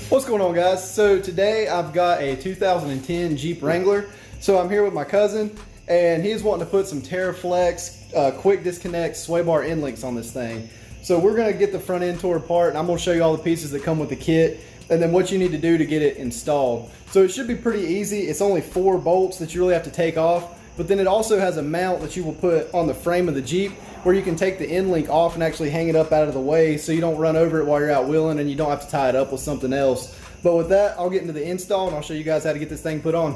What's going on, guys? So today I've got a 2010 Jeep Wrangler. So I'm here with my cousin and he's wanting to put some Teraflex quick disconnect sway bar end links on this thing. So we're going to get the front end tore apart and I'm going to show you all the pieces that come with the kit and then what you need to do to get it installed. So it should be pretty easy. It's only 4 bolts that you really have to take off, but then it also has a mount that you will put on the frame of the Jeep where you can take the end link off and actually hang it up out of the way so you don't run over it while you're out wheeling and you don't have to tie it up with something else. But with that, I'll get into the install and I'll show you guys how to get this thing put on.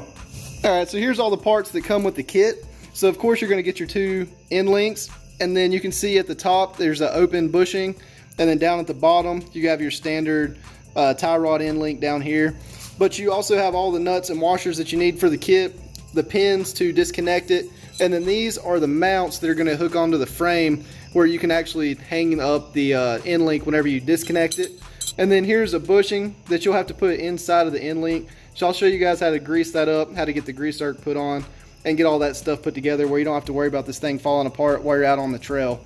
All right, so here's all the parts that come with the kit. So of course you're gonna get your 2 end links, and then you can see at the top there's an open bushing, and then down at the bottom you have your standard tie rod end link down here. But you also have all the nuts and washers that you need for the kit, the pins to disconnect it, and then these are the mounts that are going to hook onto the frame where you can actually hang up the end link whenever you disconnect it. And then here's a bushing that you'll have to put inside of the end link. So I'll show you guys how to grease that up, how to get the grease arc put on, and get all that stuff put together where you don't have to worry about this thing falling apart while you're out on the trail.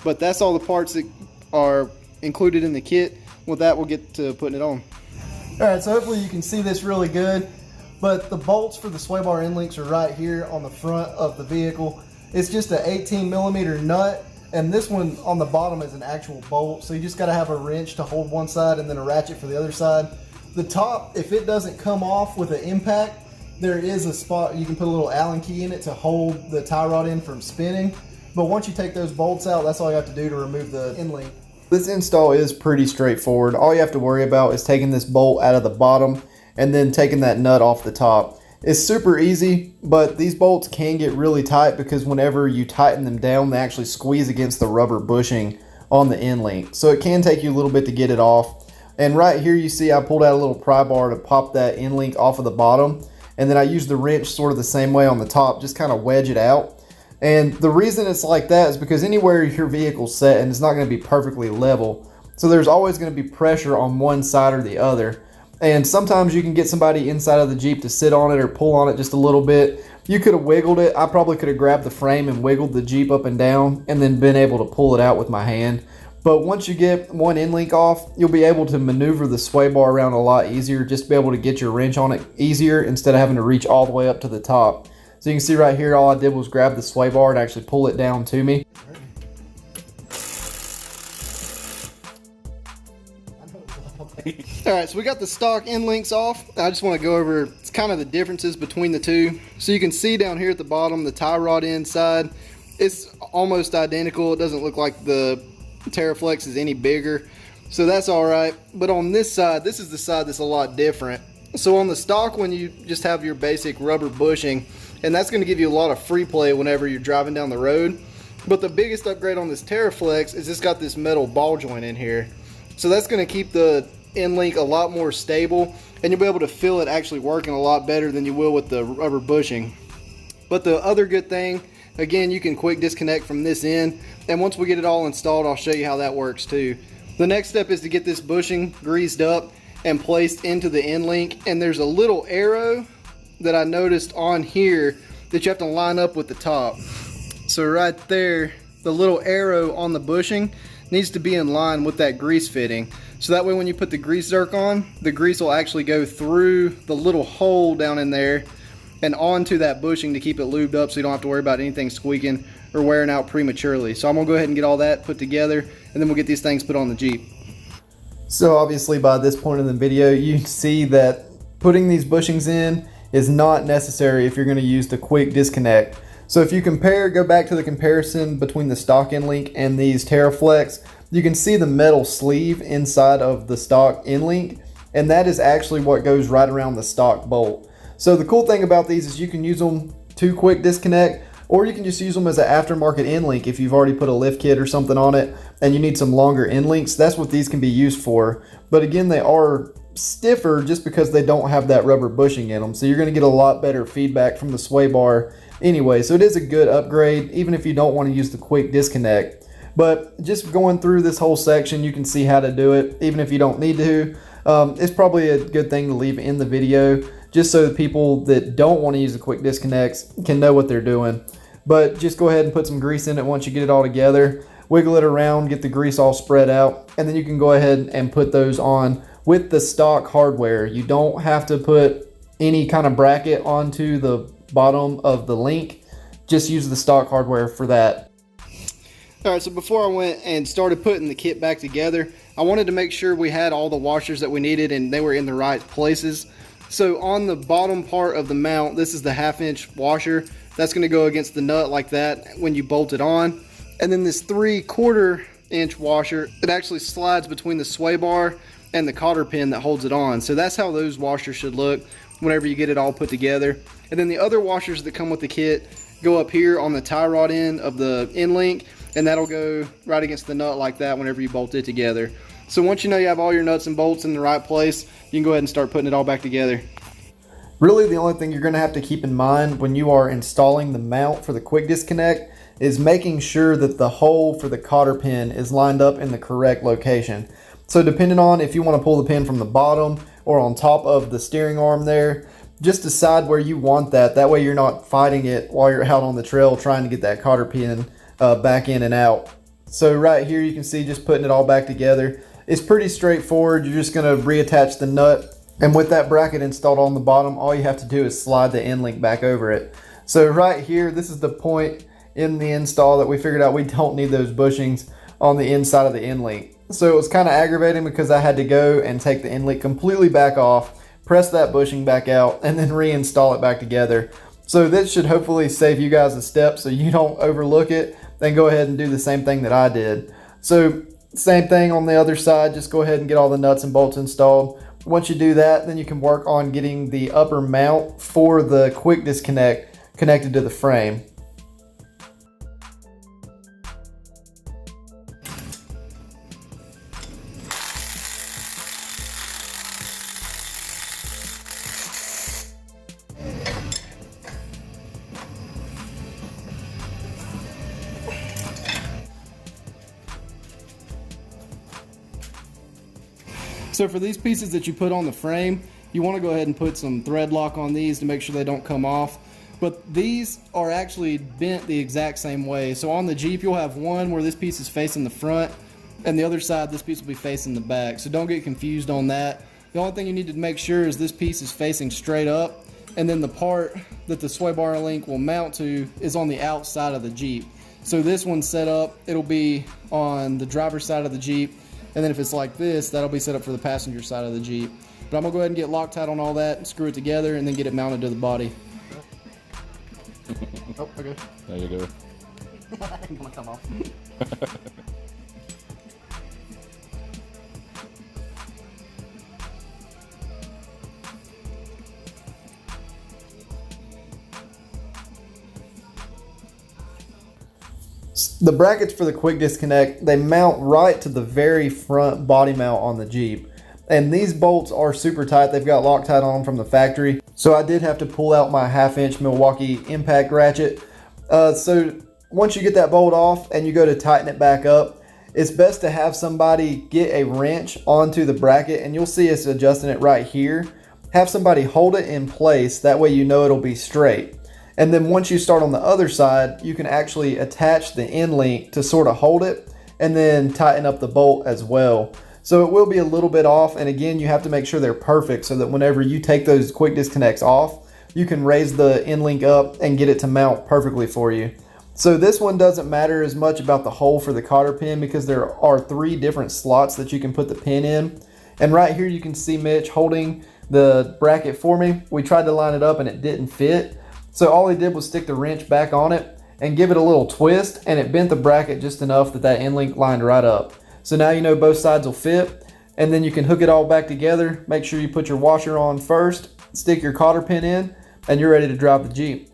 But that's all the parts that are included in the kit. With that, we'll get to putting it on. All right, so hopefully you can see this really good. But the bolts for the sway bar end links are right here on the front of the vehicle. It's just an 18mm nut, and this one on the bottom is an actual bolt. So you just gotta have a wrench to hold one side and then a ratchet for the other side. The top, if it doesn't come off with an impact, there is a spot you can put a little Allen key in it to hold the tie rod in from spinning. But once you take those bolts out, that's all you have to do to remove the end link. This install is pretty straightforward. All you have to worry about is taking this bolt out of the bottom and then taking that nut off the top. It's super easy, but these bolts can get really tight because whenever you tighten them down, they actually squeeze against the rubber bushing on the end link. So it can take you a little bit to get it off. And right here you see I pulled out a little pry bar to pop that end link off of the bottom. And then I used the wrench sort of the same way on the top, just kind of wedge it out. And the reason it's like that is because anywhere your vehicle's set and it's not going to be perfectly level. So there's always going to be pressure on one side or the other. And sometimes you can get somebody inside of the Jeep to sit on it or pull on it just a little bit. You could have wiggled it. I probably could have grabbed the frame and wiggled the Jeep up and down and then been able to pull it out with my hand. But once you get one end link off, you'll be able to maneuver the sway bar around a lot easier, just to be able to get your wrench on it easier instead of having to reach all the way up to the top. So you can see right here, all I did was grab the sway bar and actually pull it down to me. Alright, so we got the stock end links off. I just want to go over kind of the differences between the two. So you can see down here at the bottom, the tie rod end side, it's almost identical. It doesn't look like the Teraflex is any bigger, so that's alright. But on this side, this is the side that's a lot different. So on the stock one, you just have your basic rubber bushing, and that's going to give you a lot of free play whenever you're driving down the road. But the biggest upgrade on this Teraflex is it's got this metal ball joint in here. So that's going to keep the end link a lot more stable, and you'll be able to feel it actually working a lot better than you will with the rubber bushing. But the other good thing, again, you can quick disconnect from this end, and once we get it all installed, I'll show you how that works too. The next step is to get this bushing greased up and placed into the end link, and there's a little arrow that I noticed on here that you have to line up with the top. So right there, the little arrow on the bushing needs to be in line with that grease fitting. So that way when you put the grease zerk on, the grease will actually go through the little hole down in there and onto that bushing to keep it lubed up so you don't have to worry about anything squeaking or wearing out prematurely. So I'm gonna go ahead and get all that put together, and then we'll get these things put on the Jeep. So obviously by this point in the video, you see that putting these bushings in is not necessary if you're gonna use the quick disconnect. So if you compare, go back to the comparison between the stock end link and these Teraflex, you can see the metal sleeve inside of the stock end link, and that is actually what goes right around the stock bolt. So the cool thing about these is you can use them to quick disconnect, or you can just use them as an aftermarket end link if you've already put a lift kit or something on it and you need some longer end links. That's what these can be used for. But again, they are stiffer just because they don't have that rubber bushing in them. So you're going to get a lot better feedback from the sway bar anyway. So it is a good upgrade even if you don't want to use the quick disconnect. But just going through this whole section, you can see how to do it even if you don't need to. It's probably a good thing to leave in the video just so the people that don't want to use the quick disconnects can know what they're doing. But just go ahead and put some grease in it once you get it all together. Wiggle it around, get the grease all spread out, and then you can go ahead and put those on with the stock hardware. You don't have to put any kind of bracket onto the bottom of the link. Just use the stock hardware for that. All right, so before I went and started putting the kit back together, I wanted to make sure we had all the washers that we needed and they were in the right places. So on the bottom part of the mount, this is the 1/2" washer. That's going to go against the nut like that when you bolt it on. And then this 3/4" washer, it actually slides between the sway bar and the cotter pin that holds it on. So that's how those washers should look whenever you get it all put together. And then the other washers that come with the kit go up here on the tie rod end of the end link, and that'll go right against the nut like that whenever you bolt it together. So once you know you have all your nuts and bolts in the right place, you can go ahead and start putting it all back together. Really, the only thing you're going to have to keep in mind when you are installing the mount for the quick disconnect is making sure that the hole for the cotter pin is lined up in the correct location. So depending on if you want to pull the pin from the bottom or on top of the steering arm there, just decide where you want that. That way you're not fighting it while you're out on the trail trying to get that cotter pin back in and out. So right here you can see just putting it all back together. It's pretty straightforward. You're just going to reattach the nut, and with that bracket installed on the bottom, all you have to do is slide the end link back over it. So right here, this is the point in the install that we figured out we don't need those bushings on the inside of the end link. So it was kind of aggravating because I had to go and take the end link completely back off, press that bushing back out, and then reinstall it back together. So this should hopefully save you guys a step so you don't overlook it. Then go ahead and do the same thing that I did. So same thing on the other side, just go ahead and get all the nuts and bolts installed. Once you do that, then you can work on getting the upper mount for the quick disconnect connected to the frame. So for these pieces that you put on the frame, you want to go ahead and put some thread lock on these to make sure they don't come off. But these are actually bent the exact same way. So on the Jeep, you'll have one where this piece is facing the front, and the other side, this piece will be facing the back. So don't get confused on that. The only thing you need to make sure is this piece is facing straight up, and then the part that the sway bar link will mount to is on the outside of the Jeep. So this one's set up, it'll be on the driver's side of the Jeep. And then if it's like this, that'll be set up for the passenger side of the Jeep. But I'm gonna go ahead and get Loctite on all that, and screw it together, and then get it mounted to the body. Oh, okay. There you go. I'm gonna come off. The brackets for the quick disconnect, they mount right to the very front body mount on the Jeep. And these bolts are super tight. They've got Loctite on from the factory. So I did have to pull out my 1/2" Milwaukee impact ratchet. So once you get that bolt off and you go to tighten it back up, it's best to have somebody get a wrench onto the bracket, and you'll see us adjusting it right here. Have somebody hold it in place. That way you know it'll be straight. And then once you start on the other side, you can actually attach the end link to sort of hold it and then tighten up the bolt as well. So it will be a little bit off, and again, you have to make sure they're perfect so that whenever you take those quick disconnects off, you can raise the end link up and get it to mount perfectly for you. So this one doesn't matter as much about the hole for the cotter pin because there are 3 different slots that you can put the pin in. And right here you can see Mitch holding the bracket for me. We tried to line it up and it didn't fit. So all he did was stick the wrench back on it and give it a little twist, and it bent the bracket just enough that that end link lined right up. So now you know both sides will fit, and then you can hook it all back together. Make sure you put your washer on first, stick your cotter pin in, and you're ready to drive the Jeep.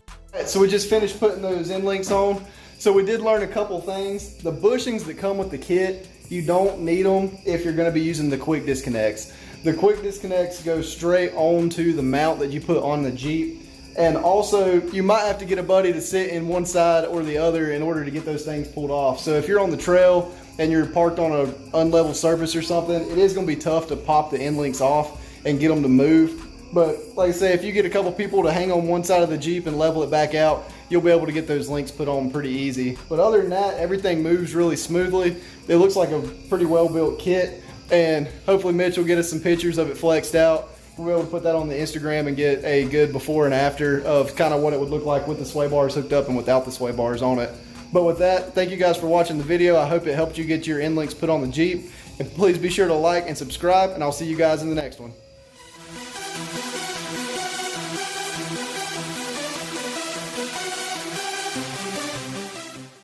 All right, so we just finished putting those end links on. So we did learn a couple things. The bushings that come with the kit, you don't need them if you're going to be using the quick disconnects. The quick disconnects go straight onto the mount that you put on the Jeep. And also, you might have to get a buddy to sit in one side or the other in order to get those things pulled off. So if you're on the trail and you're parked on an unlevel surface or something, it is going to be tough to pop the end links off and get them to move. But like I say, if you get a couple people to hang on one side of the Jeep and level it back out, you'll be able to get those links put on pretty easy. But other than that, everything moves really smoothly. It looks like a pretty well built kit. And hopefully Mitch will get us some pictures of it flexed out. We'll be able to put that on the Instagram and get a good before and after of kind of what it would look like with the sway bars hooked up and without the sway bars on it. But with that, thank you guys for watching the video. I hope it helped you get your end links put on the Jeep. And please be sure to like and subscribe, and I'll see you guys in the next one.